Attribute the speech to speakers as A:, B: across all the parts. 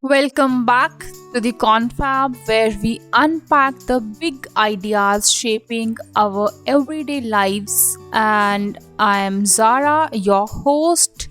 A: Welcome back to the Confab, where we unpack the big ideas shaping our everyday lives. And I am Zara, your host.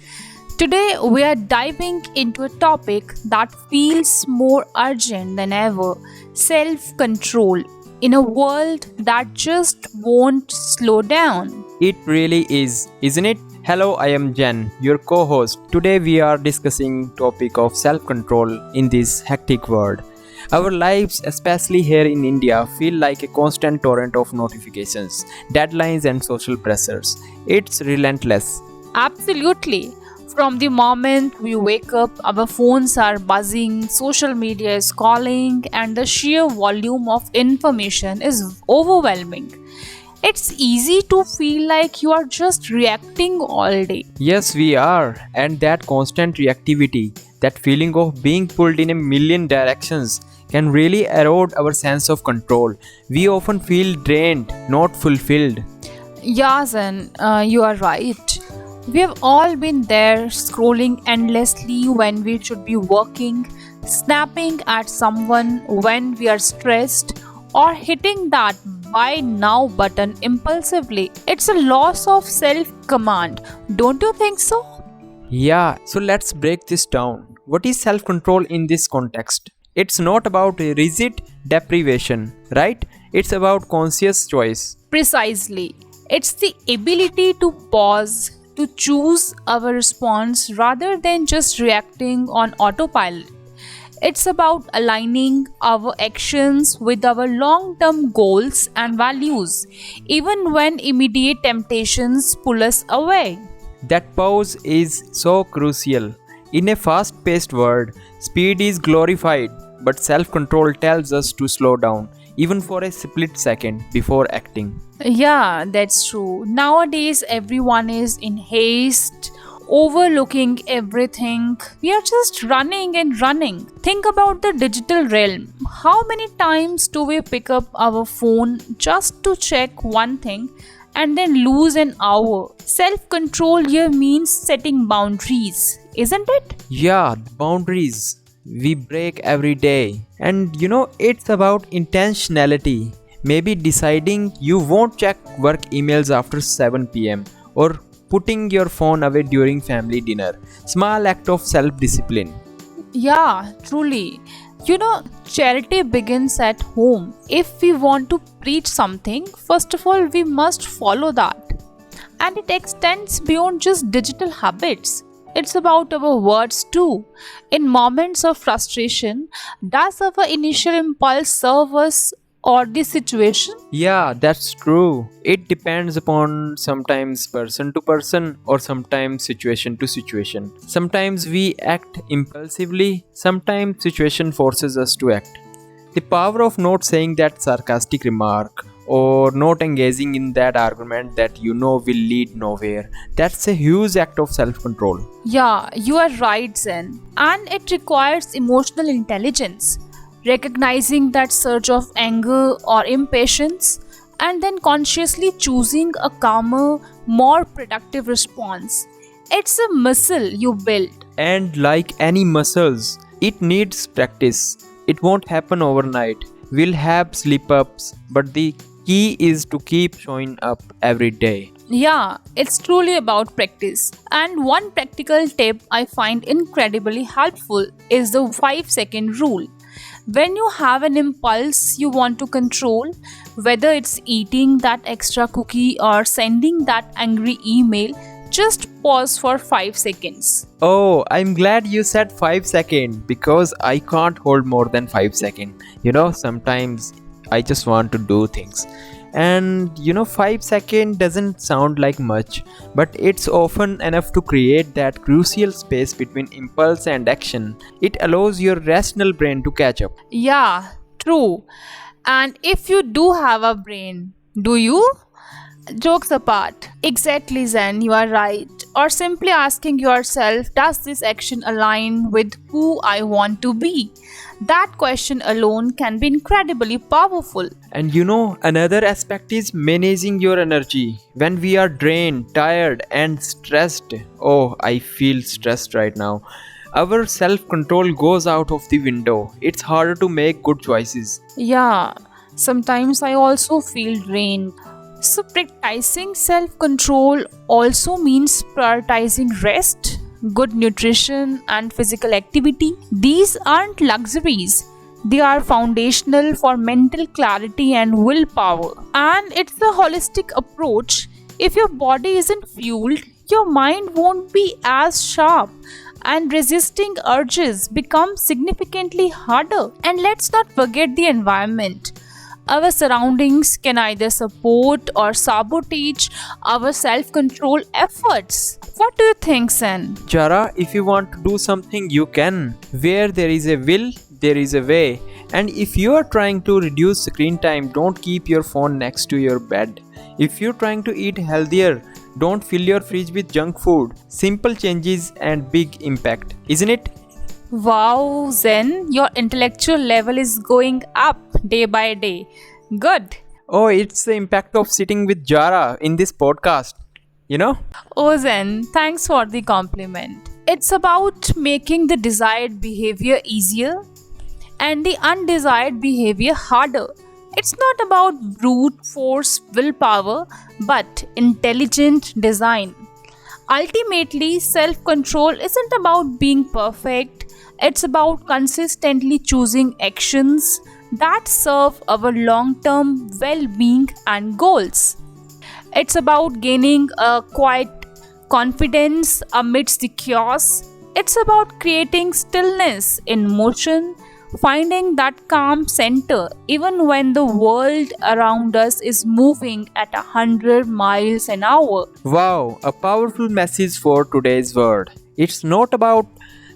A: Today, we are diving into a topic that feels more urgent than ever: self control in a world that just won't slow down.
B: It really is, isn't it? Hello, I am Jen, your co-host. Today we are discussing topic of self-control in this hectic world. Our lives, especially here in India, feel like a constant torrent of notifications, deadlines and social pressures. It's relentless.
A: Absolutely. From the moment we wake up, our phones are buzzing, social media is calling, and the sheer volume of information is overwhelming. It's easy to feel like you are just reacting all day.
B: Yes, we are, and that constant reactivity, that feeling of being pulled in a million directions can really erode our sense of control. We often feel drained, not fulfilled.
A: Yazen, you are right. We have all been there scrolling endlessly when we should be working, snapping at someone when we are stressed, or hitting that buy now button impulsively. It's a loss of self command. Don't you think so?
B: Yeah, so let's break this down. What is self control in this context? It's not about rigid deprivation, right? It's about conscious choice.
A: Precisely. It's the ability to pause, to choose our response rather than just reacting on autopilot. It's about aligning our actions with our long term goals and values, even when immediate temptations pull us away.
B: That pause is so crucial. In a fast paced world, speed is glorified, but self control tells us to slow down, even for a split second before acting.
A: Yeah, that's true. Nowadays, everyone is in haste, overlooking everything. We are just running and running. Think about the digital realm. How many times do we pick up our phone just to check one thing and then lose an hour? Self control here means setting boundaries, isn't it?
B: Yeah, boundaries we break every day. And it's about intentionality. Maybe deciding you won't check work emails after 7 pm or putting your phone away during family dinner. Small act of self discipline.
A: Yeah, truly. Charity begins at home. If we want to preach something, first of all, we must follow that. And it extends beyond just digital habits. It's about our words too. In moments of frustration, does our initial impulse serve us or the situation?
B: Yeah, that's true. It depends upon sometimes person to person or sometimes situation to situation. Sometimes we act impulsively, sometimes situation forces us to act. The power of not saying that sarcastic remark or not engaging in that argument that will lead nowhere. That's a huge act of self control.
A: Yeah, you are right, Zen. And it requires emotional intelligence, recognizing that surge of anger or impatience, and then consciously choosing a calmer, more productive response. It's a muscle you build.
B: And like any muscles, it needs practice. It won't happen overnight. We'll have slip ups, but the key is to keep showing up every day.
A: Yeah, it's truly about practice. And one practical tip I find incredibly helpful is the 5-second rule. When you have an impulse you want to control, whether it's eating that extra cookie or sending that angry email, just pause for 5 seconds.
B: Oh, I'm glad you said 5 seconds because I can't hold more than 5 seconds. Sometimes I just want to do things. And 5 seconds doesn't sound like much, but it's often enough to create that crucial space between impulse and action. It allows your rational brain to catch up.
A: Yeah, true. And if you do have a brain, do you? Jokes apart. Exactly, Zen, you are right. Or simply asking yourself, does this action align with who I want to be? That question alone can be incredibly powerful.
B: And another aspect is managing your energy. When we are drained, tired, and stressed, oh, I feel stressed right now. our self control goes out of the window. It's harder to make good choices.
A: Yeah, sometimes I also feel drained. So, practicing self control also means prioritizing rest, good nutrition, and physical activity. These aren't luxuries, they are foundational for mental clarity and willpower. And it's a holistic approach. If your body isn't fueled, your mind won't be as sharp, and resisting urges becomes significantly harder. And let's not forget the environment. Our surroundings can either support or sabotage our self control efforts. What do you think, Sen?
B: Jara, if you want to do something, you can. Where there is a will, there is a way. And if you are trying to reduce screen time, don't keep your phone next to your bed. If you're trying to eat healthier, don't fill your fridge with junk food. Simple changes and big impact, isn't it?
A: Wow, Zen, your intellectual level is going up day by day. Good.
B: Oh, it's the impact of sitting with Jara in this podcast. You know?
A: Oh, Zen, thanks for the compliment. It's about making the desired behavior easier and the undesired behavior harder. It's not about brute force willpower, but intelligent design. Ultimately, self control isn't about being perfect, it's about consistently choosing actions that serve our long term well being and goals. It's about gaining a quiet confidence amidst the chaos. It's about creating stillness in motion, finding that calm center even when the world around us is moving at 100 miles an hour.
B: Wow, a powerful message for today's world. It's not about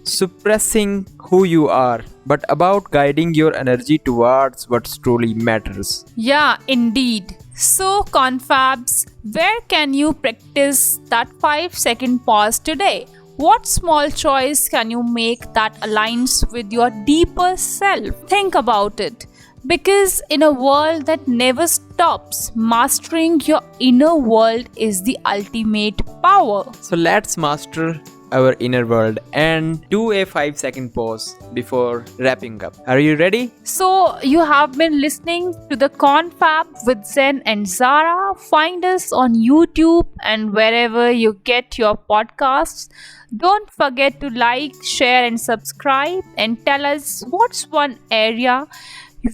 B: suppressing who you are, but about guiding your energy towards what truly matters.
A: Yeah, indeed. So, confabs, where can you practice that 5-second pause today? What small choice can you make that aligns with your deeper self? Think about it. Because in a world that never stops, mastering your inner world is the ultimate power.
B: So let's master our inner world and do a 5-second pause before wrapping up. Are you ready?
A: So, you have been listening to the Confab with Zen and Zara. Find us on YouTube and wherever you get your podcasts. Don't forget to like, share, and subscribe, and tell us what's one area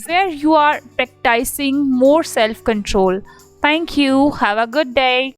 A: where you are practicing more self control. Thank you. Have a good day.